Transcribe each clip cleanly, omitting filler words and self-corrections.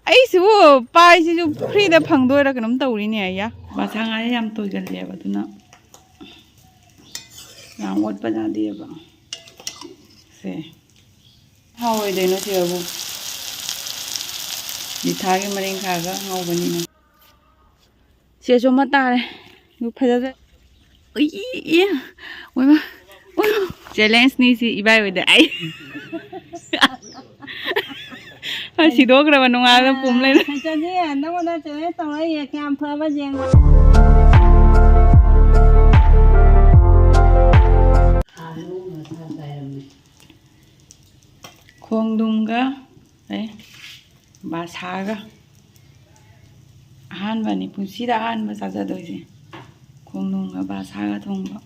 ꯑꯩꯁꯤꯕꯨ ꯄꯥꯏꯁꯤꯁꯨ ꯐ꯭ꯔꯤꯗ ꯐꯪꯗꯣꯏꯔꯥ ꯀꯩꯅꯣꯝ ꯇꯧꯔꯤꯅꯦ ꯑꯩꯌꯥ ꯕꯥꯁꯥ ꯉꯥꯁꯦ ꯌꯥꯝ ꯇꯣꯏꯒꯜꯂꯦꯕ ꯑꯗꯨꯅ ꯌꯥꯝ ꯑꯣꯠꯄ ꯌꯥꯗꯦꯕ ꯁꯦ ꯍꯥꯎꯔꯣꯏꯗꯣꯏꯅꯣ ꯁꯤꯕꯨ ꯂꯤꯊꯥꯒꯤ ꯃꯔꯤꯡꯈꯥꯒ ꯉꯧꯕꯅꯤꯅ ꯁꯦꯁꯨ ꯑꯃ ꯇꯥꯔꯦ ꯑꯗꯨ ꯐꯖꯗ꯭ꯔꯦ ꯑꯣꯏꯃ ꯆꯦꯂꯦꯟꯖꯅꯤ ꯁꯤ ꯏꯕꯥꯏ ꯍꯣꯏꯗ ꯑꯩ ꯁꯤꯗꯣꯛꯈ꯭ꯔꯕ ꯅꯨꯡꯉꯥꯏꯕ ꯄꯨꯝ ꯂꯩꯅ ꯅꯪꯉꯣꯟꯗ ꯆꯦꯂꯦꯟꯖ ꯇꯧꯔꯛꯏꯌꯦ ꯀꯌꯥꯝ ꯐꯕ ꯌꯦꯡꯉꯣ ꯈꯣꯡꯗꯨꯝꯒ ꯕꯥꯁꯥꯒ ꯑꯍꯥꯟꯕꯅꯤ ꯄꯨꯟꯁꯤꯗ ꯑꯍꯥꯟꯕ ꯆꯥꯖꯗꯣꯏꯁꯦ ꯈꯣꯡꯗꯨꯝꯒ ꯕꯥꯁꯥꯒ ꯊꯣꯡꯕ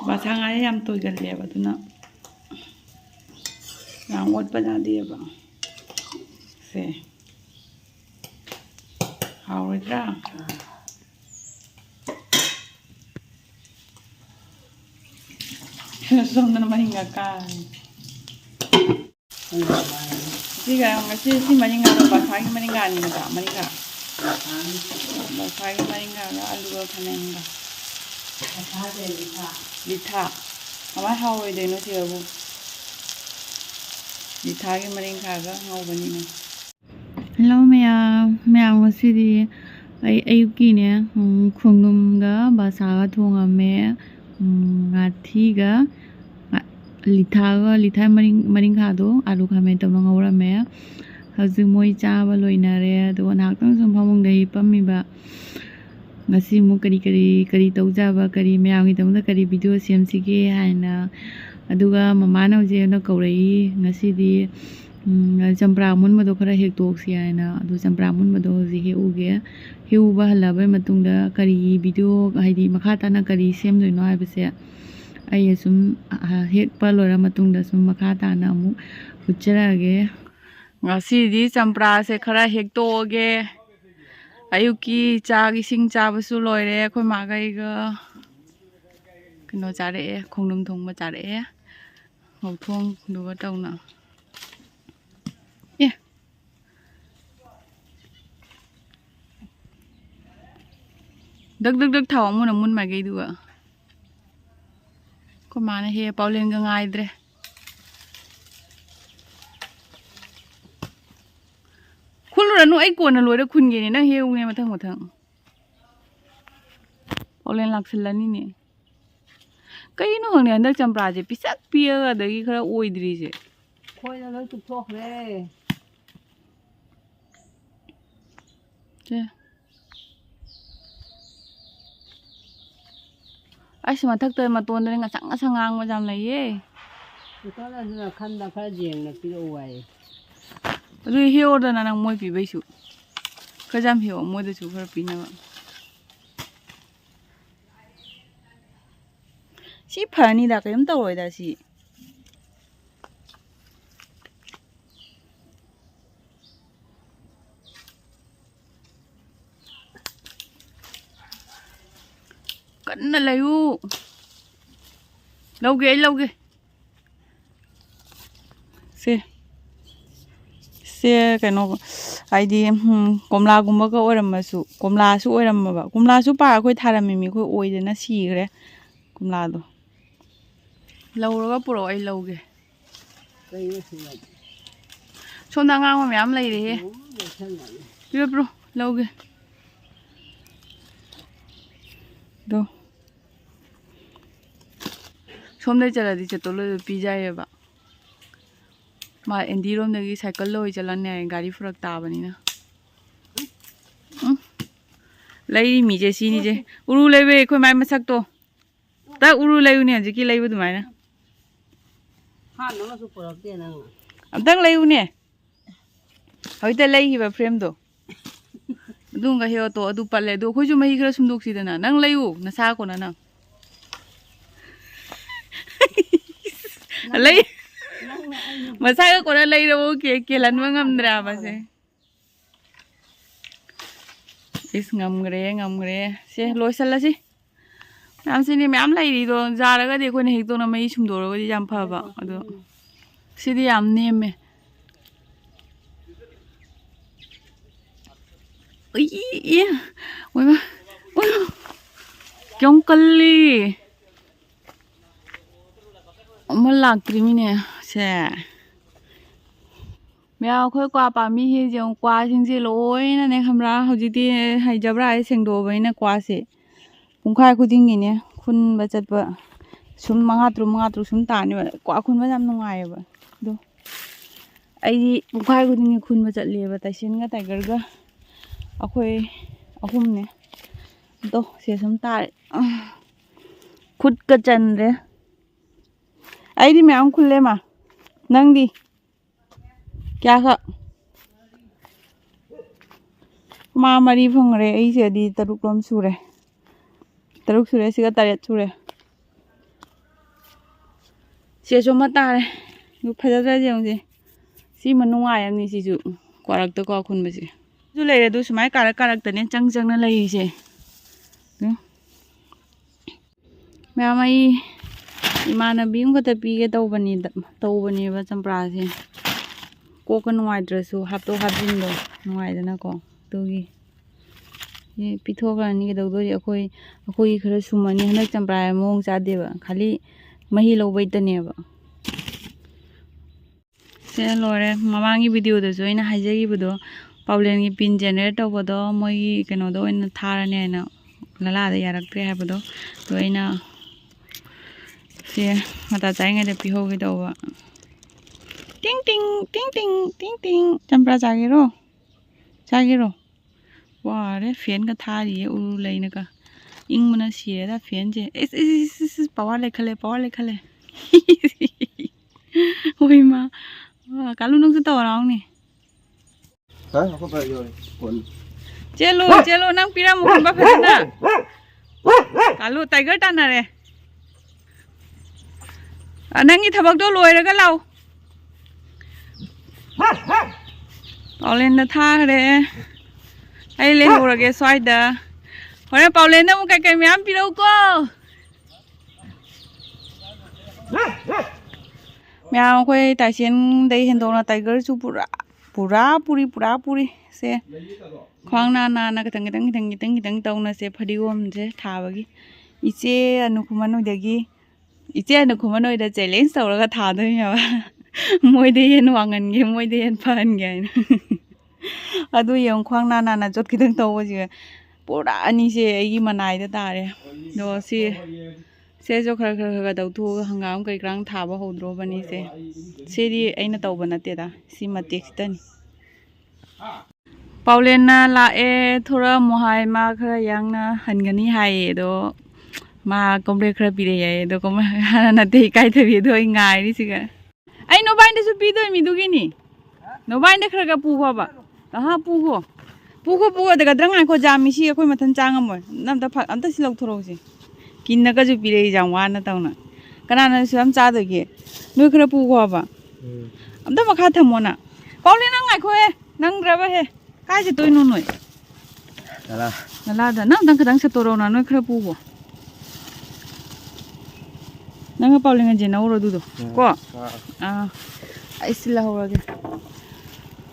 ꯕꯥꯁꯥ ꯉꯥꯁꯦ ꯌꯥꯝ ꯇꯣꯏꯒꯜꯂꯦꯕ ꯑꯗꯨꯅ ꯌꯥꯝ ꯑꯣꯠꯄ ꯌꯥꯗꯦꯕ ꯁꯦ ꯍꯥꯎꯔꯣꯏꯗ꯭ꯔꯥ ꯁꯣꯝꯗꯅ ꯃꯔꯤꯡꯒ ꯀꯥꯔꯦ ꯁꯤꯒ ꯉꯁꯤ ꯁꯤ ꯃꯔꯤꯡꯒꯥꯗꯣ ꯕꯥꯁꯥꯒꯤ ꯃꯔꯤꯡꯒꯥꯅꯤꯅꯀꯣ ꯃꯔꯤꯡꯒꯥ ꯕꯥꯁꯥꯒꯤ ꯃꯔꯤꯡꯒꯥꯒ ꯑꯂꯨꯒ ꯈꯥꯃꯦꯟꯒ ꯂꯤꯊꯥ ꯀꯃꯥꯏꯅ ꯍꯥꯎꯔꯣꯏꯗꯣꯏꯅꯣ ꯁꯤꯕꯨ ꯂꯤꯊꯥꯒꯤ ꯃꯔꯤꯡꯈꯥꯒ ꯉꯧꯕꯅꯤꯅ ꯍꯜꯂꯣ ꯃꯌꯥꯝ ꯉꯁꯤꯗꯤ ꯑꯩ ꯑꯌꯨꯛꯀꯤꯅꯦ ꯈꯣꯡꯗꯨꯝꯒ ꯕꯥꯁꯥꯒ ꯊꯣꯡꯉꯝꯃꯦ ꯉꯥꯊꯤꯒ ꯂꯤꯊꯥ ꯃꯔꯤꯡꯈꯥꯗꯣ ꯑꯂꯨ ꯈꯥꯃꯦꯟ ꯇꯧꯅ ꯉꯧꯔꯝꯃꯦ ꯍꯧꯖꯤꯛ ꯃꯣꯏ ꯆꯥꯕ ꯂꯣꯏꯅꯔꯦ ꯑꯗꯨꯒ ꯉꯥꯏꯍꯥꯛꯇꯪ ꯁꯨꯝ ꯐꯃꯨꯡꯗ ꯍꯤꯞꯄꯝꯃꯤꯕ ꯉꯁꯤ ꯑꯃꯨꯛ ꯀꯔꯤ ꯇꯧꯖꯕ ꯀꯔꯤ ꯃꯌꯥꯝꯒꯤꯗꯃꯛꯇ ꯀꯔꯤ ꯚꯤꯗꯤꯑꯣ ꯁꯦꯝꯁꯤꯒꯦ ꯍꯥꯏꯅ ꯑꯗꯨꯒ ꯃꯃꯥꯅ ꯍꯧꯖꯤꯛ ꯑꯩꯉꯣꯟꯗ ꯀꯧꯔꯛꯏ ꯉꯁꯤꯗꯤ ꯆꯝꯄ꯭ꯔꯥ ꯃꯨꯟꯕꯗꯣ ꯈꯔ ꯍꯦꯛꯇꯣꯛꯁꯤ ꯍꯥꯏꯅ ꯑꯗꯨ ꯆꯝꯄ꯭ꯔꯥ ꯃꯨꯟꯕꯗꯣ ꯍꯧꯖꯤꯛ ꯍꯦꯛꯎꯒꯦ ꯍꯦꯛꯎꯕ ꯍꯜꯂꯛꯑꯕꯩ ꯃꯇꯨꯡꯗ ꯀꯔꯤ ꯚꯤꯗꯤꯑꯣ ꯍꯥꯏꯗꯤ ꯃꯈꯥ ꯇꯥꯅ ꯀꯔꯤ ꯁꯦꯝꯗꯣꯏꯅꯣ ꯍꯥꯏꯕꯁꯦ ꯑꯩ ꯁꯨꯝ ꯍꯦꯛꯄ ꯂꯣꯏꯔ ꯃꯇꯨꯡꯗ ꯁꯨꯝ ꯃꯈꯥ ꯇꯥꯅ ꯑꯃꯨꯛ ꯎꯠꯆꯔꯛꯑꯒꯦ ꯉꯁꯤꯗꯤ ꯆꯝꯄ꯭ꯔꯥꯁꯦ ꯈꯔ ꯍꯦꯛꯇꯣꯛꯑꯒꯦ ꯑꯌꯨꯛꯀꯤ ꯆꯥꯛ ꯏꯁꯤꯡ ꯆꯥꯕꯁꯨ ꯂꯣꯏꯔꯦ ꯑꯩꯈꯣꯏ ꯃꯥꯒ ꯑꯩꯒ ꯀꯩꯅꯣ ꯆꯥꯔꯛꯑꯦ ꯈꯣꯡꯗꯨꯝ ꯊꯣꯡꯕ ꯆꯥꯔꯛꯑꯦ ꯉꯧꯊꯣꯡꯗꯨꯒ ꯇꯧꯅ ꯗꯛ ꯗꯛ ꯗꯛ ꯊꯥꯎ ꯑꯃꯨꯟ ꯃꯥꯏꯒꯩꯗꯨꯒ ꯑꯩꯈꯣꯏ ꯃꯥꯅ ꯍꯦꯛ ꯄꯥꯎꯂꯦꯟꯒ ꯉꯥꯏꯗ꯭ꯔꯦ ꯈꯨꯜꯂꯨꯔꯅꯨ ꯑꯩ ꯀꯣꯟꯅ ꯂꯣꯏꯔ ꯈꯨꯟꯒꯦꯅꯦ ꯅꯪ ꯍꯦꯛꯎꯅꯦ ꯃꯊꯪ ꯄꯥꯎꯂꯦꯟ ꯂꯥꯛꯁꯤꯜꯂꯅꯤꯅꯦ ꯀꯩꯅꯣ ꯈꯪꯗꯦ ꯍꯟꯗꯛ ꯆꯝꯄ꯭ꯔꯥꯁꯦ ꯄꯤꯁꯛ ꯄꯤꯛꯑꯒ ꯑꯗꯒꯤ ꯈꯔ ꯑꯣꯏꯗ꯭ꯔꯤꯁꯦ ꯑꯩꯈꯣꯏꯅ ꯂꯣꯏ ꯆꯨꯞꯊꯣꯛꯈ꯭ꯔꯦ ꯑꯩꯁ ꯃꯊꯛꯇ ꯃꯇꯣꯟꯗꯅꯦ ꯉꯁꯪ ꯉꯥꯡꯕ ꯌꯥꯝ ꯂꯩꯌꯦ ꯑꯗꯨꯅ ꯈꯟꯗ ꯈꯔ ꯌꯦꯡꯅ ꯄꯤꯔꯛꯎ ꯍꯥꯏꯌꯦ ꯑꯗꯨ ꯍꯦꯛꯑꯣꯗꯅ ꯅꯪ ꯃꯣꯏ ꯄꯤꯕꯩꯁꯨ ꯈꯔ ꯌꯥꯝ ꯍꯦꯛꯑꯣ ꯃꯣꯏꯗꯁꯨ ꯈꯔ ꯄꯤꯅꯕ ꯁꯤ ꯐꯅꯤꯗ ꯀꯩꯝ ꯇꯧꯔꯣꯏꯗ ꯁꯤ कन्ना लयू लौगे से कनो हाइदी कोमलागुम्बगा ओरमसु कोमलासु ओरमबा कोमलासु पा अखोय थारमिमि अखोय ओइदना सिग्रे कोमलादो लौरगा पुरो अइ लौगे सोंदा ngang ma myam lei re piro piro lौगे दो सोमदे चलादी चतोलो पिजायेबा मा एंडी रोमदगी साइकिल लोय चलने गाड़ी फरक ताबनिना लई मिजे सीनी जे उरु लेबे खोय माय मसक तो ता उरु लेयुने हजिकी लेबु दुमायना हा नंगा सु परकते नंग अमतंग लेयुने होइते लेहिबा फ्रेम दो अदुंगा हेओ तो अदु पल्ले दो खोजु मही खरा सुंदोक्सिदना नंग लेयु नसा कोना नंग लई मसागा कोना लेइरबो के लनवा ngamdra base इस ngamgre से लोइसल्लासि नाम सिनि मैम लेइरि दो जारगा दे कोने हेक्तो न मई सुमदोरगा दि जाम फबा अदो ꯁꯤꯗꯤ ꯌꯥꯝ ꯅꯦꯝꯃꯦ ꯑꯣꯏꯃ ꯀꯌꯥꯝ ꯀꯜꯂꯤ ꯑꯃ ꯂꯥꯛꯇ꯭ꯔꯤꯃꯤꯅꯦ ꯁꯦ ꯃꯌꯥꯝ ꯑꯩꯈꯣꯏ ꯀ꯭ꯋꯥ ꯄꯥꯝꯕꯤꯁꯤꯡꯁꯦ ꯀ꯭ꯋꯥꯁꯤꯡꯁꯦ ꯂꯣꯏꯅꯅꯦ ꯈꯪꯕ꯭ꯔꯥ ꯍꯧꯖꯤꯛꯇꯤ ꯍꯩꯖꯕ꯭ꯔꯥ ꯍꯥꯏ ꯁꯦꯡꯗꯣꯛꯑꯕꯅꯤꯅ ꯀ꯭ꯋꯥꯁꯦ ꯄꯨꯡꯈꯥꯏ ꯈꯨꯗꯤꯡꯒꯤꯅꯦ ꯈꯨꯟꯕ ꯆꯠꯄ ꯁꯨꯝ ꯃꯉꯥ ꯇꯔꯨꯛ ꯁꯨꯝ ꯇꯥꯅꯦꯕ ꯀ꯭ꯋꯥ ꯈꯨꯟꯕ ꯌꯥꯝ ꯅꯨꯡꯉꯥꯏꯌꯦꯕ ꯑꯗꯣ ꯑꯩꯗꯤ ꯄꯨꯡꯈꯥꯏ ꯈꯨꯗꯤꯡꯒꯤ ꯈꯨꯟꯕ ꯆꯠꯂꯦꯕ ꯇꯥꯏꯁꯦꯟꯒ ꯇꯥꯏꯒꯔꯒ ꯑꯩꯈꯣꯏ ꯑꯍꯨꯝꯅꯦ ꯑꯗꯣ ꯁꯦ ꯁꯨꯝ ꯇꯥꯔꯦ ꯈꯨꯠꯀ ꯆꯟꯗ꯭ꯔꯦ ꯑꯩꯗꯤ ꯃꯌꯥꯝ ꯈꯨꯜꯂꯦ ꯃꯥ ꯅꯪꯗꯤ ꯀꯌꯥꯈꯛ ꯃꯥ 3 ꯐꯪꯈ꯭ꯔꯦ ꯑꯩꯁꯦꯗꯤ 6 ꯁꯨꯔꯦ 6 ꯁꯨꯔꯦ ꯁꯤꯒ 7 ꯁꯨꯔꯦ ꯁꯦꯁꯨ ꯑꯃ ꯇꯥꯔꯦ ꯑꯗꯨ ꯐꯖꯗ꯭ꯔꯗꯤ ꯌꯦꯡꯉꯨꯁꯦ ꯁꯤ ꯅꯨꯡꯉꯥꯏ ꯑꯃꯅꯤ ꯁꯤꯁꯨ ꯀ꯭ꯋꯥꯔꯛꯇ ꯀ꯭ꯋꯥ ꯈꯨꯟꯕꯁꯦ ꯁꯤꯁꯨ ꯂꯩꯔꯦ ꯑꯗꯨ ꯁꯨꯃꯥꯏꯅ ꯀꯥꯔꯛꯇꯅꯦ ꯆꯪꯅ ꯂꯩꯔꯤꯁꯦ ꯃꯌꯥꯝ ꯑꯩ ꯏꯃꯥꯟꯅꯕꯤ ꯑꯃꯈꯛꯇ ꯄꯤꯒꯦ ꯇꯧꯕꯅꯦꯕ ꯆꯝꯄ꯭ꯔꯥꯁꯦ ꯀꯣꯛꯀ ꯅꯨꯡꯉꯥꯏꯇ꯭ꯔꯁꯨ ꯍꯥꯞꯇꯣꯛ ꯍꯥꯞꯆꯤꯟꯗꯣ ꯅꯨꯡꯉꯥꯏꯗꯅꯀꯣ ꯑꯗꯨꯒꯤ ꯄꯤꯊꯣꯛꯈ꯭ꯔꯅꯤ ꯀꯩꯗꯧꯗꯣꯏꯗꯤ ꯑꯩꯈꯣꯏꯒꯤ ꯈꯔ ꯁꯨꯝꯃꯅꯤ ꯍꯟꯗꯛ ꯆꯝꯄ꯭ꯔꯥ ꯃꯑꯣꯡ ꯆꯥꯗꯦꯕ ꯈꯥꯂꯤ ꯃꯍꯤ ꯂꯧꯕꯩꯇꯅꯦꯕ ꯁꯦ ꯂꯣꯏꯔꯦ ꯃꯃꯥꯡꯒꯤ ꯚꯤꯗꯤꯑꯣꯗꯁꯨ ꯑꯩꯅ ꯍꯥꯏꯖꯈꯤꯕꯗꯣ ꯄꯥꯎꯂꯦꯟꯒꯤ ꯄꯤꯟ ꯖꯦꯅꯦꯔꯦꯠ ꯇꯧꯕꯗꯣ ꯃꯣꯏꯒꯤ ꯀꯩꯅꯣꯗ ꯑꯣꯏꯅ ꯊꯥꯔꯅꯤ ꯍꯥꯏꯅ ꯂꯂꯥꯗ ꯌꯥꯔꯛꯇ꯭ꯔꯦ ꯍꯥꯏꯕꯗꯣ ꯑꯗꯣ ꯑꯩꯅ ꯁꯦ ꯃꯇꯥ ꯆꯥꯔꯤꯉꯩꯗ ꯄꯤꯍꯧꯒꯦ ꯇꯧꯕ ꯇꯤꯡ ꯇꯤꯡ ꯇꯤꯡ ꯇꯤꯡ ꯇꯤꯡ ꯇꯤꯡ ꯆꯝꯄ꯭ꯔꯥ ꯆꯥꯒꯦꯔꯣ ꯋꯥꯔꯦ ꯐꯦꯟꯒ ꯊꯥꯔꯤꯌꯦ ꯎꯔꯨ ꯂꯩꯅꯒ ꯏꯪꯕꯅ ꯁꯤꯔꯦꯗ ꯐꯦꯟꯁꯦ ꯄꯋꯥꯔ ꯂꯩꯈꯠꯂꯦ ꯍꯣꯏ ꯃꯥ ꯀꯥꯂꯨ ꯅꯪꯁꯨ ꯇꯧꯔꯥꯎꯅꯦ ꯆꯦꯜꯂꯣ ꯅꯪ ꯄꯤꯔꯝꯃꯨ ꯈꯟꯕ ꯐꯖꯅ ꯀꯥꯂꯨ ꯇꯥꯏꯒꯔ ꯇꯥꯟꯅꯔꯦ ꯅꯪꯒꯤ ꯊꯕꯛꯇꯣ ꯂꯣꯏꯔꯒ ꯂꯥꯛꯎ ꯄꯥꯎꯂꯦꯟꯗ ꯊꯥꯈ꯭ꯔꯦ ꯑꯩ ꯂꯩꯍꯧꯔꯒꯦ ꯁ꯭ꯋꯥꯏꯗ ꯍꯣꯔꯦꯟ ꯄꯥꯎꯂꯦꯟꯗ ꯑꯃꯨꯛ ꯀꯩꯀꯩ ꯃꯌꯥꯝ ꯄꯤꯔꯛꯎꯀꯣ ꯃꯌꯥꯝ ꯑꯩꯈꯣꯏ ꯇꯥꯏꯁꯦꯟꯗꯩ ꯍꯦꯟꯗꯣꯛꯅ ꯇꯥꯏꯒꯔꯁꯨ ꯄꯨꯔꯥ ꯄꯨꯔꯤ ꯁꯦ ꯈ꯭ꯋꯥꯡ ꯅꯥꯅ ꯈꯤꯇꯪ ꯇꯧꯅꯁꯦ ꯐꯗꯤꯒꯣꯝꯁꯦ ꯊꯥꯕꯒꯤ ꯏꯆꯦ ꯑꯅꯨꯈꯨꯃꯟ ꯍꯣꯏꯗ ꯆꯦꯂꯦꯟꯖ ꯇꯧꯔꯒ ꯊꯥꯗꯣꯏꯅꯦꯕ ꯃꯣꯏꯗ ꯍꯦꯟꯅ ꯋꯥꯡꯍꯟꯒꯦ ꯃꯣꯏꯗ ꯍꯦꯟꯅ ꯐꯍꯟꯒꯦ ꯍꯥꯏꯅ ꯑꯗꯨ ꯌꯦꯡꯉꯨ ꯈ꯭ꯋꯥꯡ ꯅꯥꯅ ꯖꯣꯠ ꯈꯤꯇꯪ ꯇꯧꯕꯁꯦ ꯄꯨꯔꯥ ꯑꯅꯤꯁꯦ ꯑꯩꯒꯤ ꯃꯅꯥꯏꯗ ꯇꯥꯔꯦ ꯑꯗꯣ ꯁꯦꯁꯨ ꯈꯔ ꯇꯧꯊꯣꯛꯑꯒ ꯍꯪꯒꯥꯝ ꯀꯩꯀꯥꯡ ꯊꯥꯕ ꯍꯧꯗ꯭ꯔꯣꯕꯅꯤꯁꯦ ꯁꯤꯗꯤ ꯑꯩꯅ ꯇꯧꯕ ꯅꯠꯇꯦꯗ ꯁꯤ ꯃꯇꯦꯛꯁꯤꯗꯅꯤ ꯄꯥꯎꯂꯦꯟꯅ ꯂꯥꯛꯑꯦ ꯊꯣꯔꯛꯑꯝꯃꯣ ꯍꯥꯏ ꯃꯥ ꯈꯔ ꯌꯥꯡꯅ ꯍꯟꯒꯅꯤ ꯍꯥꯏꯌꯦ ꯑꯗꯣ ꯃꯥ ꯀꯣꯝꯄ꯭ꯂꯦꯛ ꯈꯔ ꯄꯤꯔꯛꯑꯦ ꯌꯥꯏ ꯑꯗꯣ ꯍꯥꯟꯅ ꯅꯠꯇꯦ ꯏꯀꯥꯏꯊꯕꯤ ꯑꯗꯣ ꯑꯩ ꯉꯥꯏꯔꯤꯁꯤꯒ ꯑꯩ ꯅꯣꯕꯥꯏꯟꯗꯁꯨ ꯄꯤꯗꯣꯏ ꯃꯤꯗꯨꯒꯤꯅꯤ ꯅꯣꯕꯥꯏꯟꯗ ꯈꯔ ꯄꯨꯈꯣꯕ ꯄꯨꯈꯣ ꯑꯗꯨꯒꯗ꯭ꯔꯪ ꯉꯥꯏꯈꯣ ꯖꯥꯝꯃꯤꯁꯤ ꯑꯩꯈꯣꯏ ꯃꯊꯟ ꯆꯥꯡꯉꯝꯃꯣꯏ ꯑꯝꯇ ꯁꯤ ꯂꯧꯊꯣꯔꯛꯎꯁꯤ ꯀꯤꯟꯅꯒꯁꯨ ꯄꯤꯔꯛꯏ ꯌꯥꯝ ꯋꯥꯅ ꯇꯧꯅ ꯀꯅꯥꯅꯁꯨ ꯌꯥꯝ ꯆꯥꯗꯣꯏꯒꯦ ꯅꯣꯏ ꯈꯔ ꯄꯨꯈꯣꯕ ꯑꯝꯇ ꯃꯈꯥ ꯊꯝꯃꯣꯅ ꯄꯥꯎꯂꯦ ꯅꯪ ꯉꯥꯏꯈꯣꯍꯦ ꯅꯪꯗ꯭ꯔꯕꯍꯦ ꯀꯥꯏ ꯆꯠꯇꯣꯏꯅꯣ ꯅꯣꯏ ꯅꯂꯥꯗ ꯅꯪ ꯈꯤꯇꯪ ꯁꯠꯇꯣꯔꯛꯎꯅ ꯅꯣꯏ ꯈꯔ ꯄꯨꯈꯣ ꯅꯪꯒ ꯄꯥꯎꯂꯦꯟꯒ ꯌꯦꯟꯅꯧꯔꯣ ꯑꯗꯨꯗꯣ ꯀꯣ ꯑꯩ ꯁꯤꯜꯂꯍꯧꯔꯒꯦ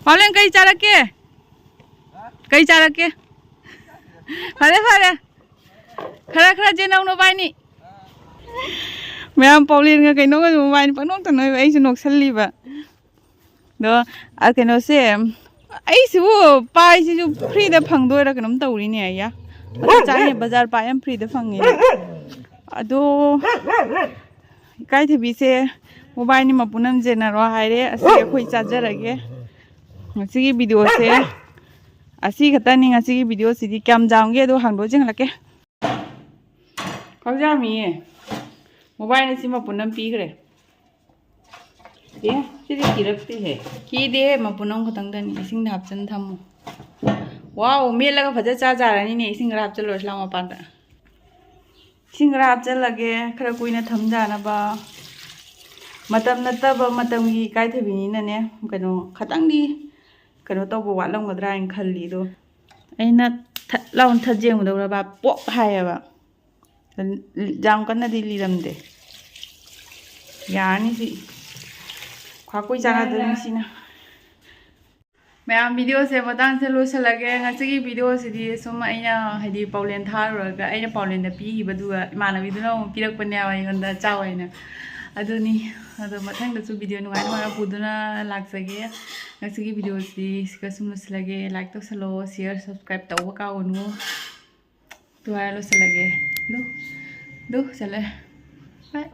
ꯄꯥꯎꯂꯦꯟ ꯀꯩ ꯆꯥꯔꯛꯀꯦ ꯐꯔꯦ ꯈꯔ ꯆꯦꯟꯅꯧ ꯅꯣꯕꯥꯏꯅꯤ ꯃꯌꯥꯝ ꯄꯥꯎꯂꯦꯟꯒ ꯀꯩꯅꯣꯒ ꯃꯣꯕꯥꯏꯜ ꯄꯪꯅꯣꯛꯇ ꯅꯣꯏꯕ ꯑꯩꯁꯨ ꯅꯣꯛꯁꯜꯂꯤꯕ ꯑꯗꯣ ꯀꯩꯅꯣꯁꯦ ꯑꯩꯁꯤꯕꯨ ꯄꯥꯏꯁꯤꯁꯨ ꯐ꯭ꯔꯤꯗ ꯐꯪꯗꯣꯏꯔꯥ ꯀꯩꯅꯣꯝ ꯇꯧꯔꯤꯅꯦ ꯑꯩꯌꯥ ꯆꯥꯏꯅꯦ ꯕꯖꯥꯔ ꯄꯥꯏ ꯌꯥꯝ ꯐ꯭ꯔꯤꯗ ꯐꯪꯉꯤꯅꯦ ꯑꯗꯣ ꯏꯀꯥꯏꯊꯕꯤꯁꯦ ꯃꯣꯕꯥꯏꯜꯅꯤ ꯃꯄꯨꯅꯝ ꯖꯦꯟꯅꯔꯣ ꯍꯥꯏꯔꯦ ꯑꯁꯤ ꯑꯩꯈꯣꯏ ꯆꯥꯖꯔꯒꯦ ꯉꯁꯤꯒꯤ ꯚꯤꯗꯤꯑꯣꯁꯦ ꯑꯁꯤ ꯈꯛꯇꯅꯤ ꯉꯁꯤꯒꯤ ꯚꯤꯗꯤꯑꯣꯁꯤꯗꯤ ꯀꯌꯥꯝ ꯌꯥꯝꯒꯦ ꯑꯗꯣ ꯍꯥꯡꯗꯣꯛ ꯆꯤꯡꯍꯜꯂꯛꯀꯦ ꯀꯛꯖꯥꯝꯃꯤꯌꯦ ꯃꯣꯕꯥꯏꯜ ꯑꯁꯤ ꯃꯄꯨꯟ ꯑꯃ ꯄꯤꯈ꯭ꯔꯦ ꯁꯤꯗꯤ ꯀꯤꯔꯛꯇꯦꯍꯦ ꯀꯤꯗꯦ ꯃꯄꯨꯟ ꯑꯃ ꯈꯛꯇꯪꯗꯅꯤ ꯏꯁꯤꯡꯗ ꯍꯥꯞꯆꯟ ꯊꯝꯃꯨ ꯋꯥꯎ ꯃꯦꯠꯂꯒ ꯐꯖ ꯆꯥꯔꯅꯤꯅꯦ ꯏꯁꯤꯡ ꯈꯔ ꯍꯥꯞꯆꯜꯂꯨꯔꯁꯤ ꯂꯥꯎ ꯃꯄꯥꯟꯗ ꯏꯁꯤꯡ ꯈꯔ ꯍꯥꯞꯆꯜꯂꯒꯦ ꯈꯔ ꯀꯨꯏꯅ ꯊꯝꯖꯥꯅꯕ ꯃꯇꯝ ꯅꯠꯇꯕ ꯃꯇꯝꯒꯤ ꯏꯀꯥꯏꯊꯕꯤꯅꯤꯅꯅꯦ ꯀꯩꯅꯣ ꯈꯇꯪꯗꯤ ꯀꯩꯅꯣ ꯇꯧꯕ ꯋꯥꯠꯂꯝꯒꯗ꯭ꯔꯥ ꯍꯥꯏꯅ ꯈꯜꯂꯤ ꯑꯗꯣ ꯑꯩꯅ ꯊꯠ ꯂꯥꯎꯅ ꯊꯠꯖꯦꯡꯕꯗꯧꯔꯕ ꯄꯣꯞ ꯍꯥꯏꯌꯦꯕ ꯌꯥꯝ ꯀꯟꯅꯗꯤ ꯂꯤꯔꯝꯗꯦ ꯌꯥꯔꯅꯤ ꯁꯤ ꯈ꯭ꯋꯥꯀꯨꯏ ꯆꯥꯟꯅꯗꯣꯏꯅꯤ ꯁꯤꯅ ꯃꯌꯥꯝ ꯚꯤꯗꯤꯑꯣꯁꯦ ꯃꯇꯥꯡꯁꯦ ꯂꯣꯏꯁꯤꯜꯂꯒꯦ ꯉꯁꯤꯒꯤ ꯚꯤꯗꯤꯑꯣꯁꯤꯗꯤ ꯁꯨꯝ ꯑꯩꯅ ꯍꯥꯏꯗꯤ ꯄꯥꯎꯂꯦꯟ ꯊꯥꯔꯨꯔꯒ ꯑꯩꯅ ꯄꯥꯎꯂꯦꯟꯗ ꯄꯤꯈꯤꯕꯗꯨꯒ ꯏꯃꯥꯟꯅꯕꯤꯗꯨꯅ ꯑꯃꯨꯛ ꯄꯤꯔꯛꯄꯅꯦꯕ ꯑꯩꯉꯣꯟꯗ ꯆꯥꯎ ꯍꯥꯏꯅ ꯑꯗꯨꯅꯤ ꯑꯗꯣ ꯃꯊꯪꯗꯁꯨ ꯚꯤꯗꯤꯑꯣ ꯅꯨꯡꯉꯥꯏ ꯅꯨꯡꯉꯥꯏꯕ ꯄꯨꯗꯨꯅ ꯂꯥꯛꯆꯒꯦ ꯉꯁꯤꯒꯤ ꯚꯤꯗꯤꯑꯣꯁꯤ ꯁꯤꯒ ꯁꯨꯝ ꯂꯣꯏꯁꯤꯜꯂꯒꯦ ꯂꯥꯏꯛ ꯇꯧꯁꯜꯂꯣ ꯁꯤꯌꯔ ꯁꯕꯁꯀ꯭ꯔꯥꯏꯕ ꯇꯧꯕ ꯀꯥꯎꯒꯅꯨ ꯑꯗꯨ ꯍꯥꯏꯔ ꯂꯣꯏꯁꯤꯜꯂꯒꯦ ꯆꯠꯂꯦ ꯕꯥꯏ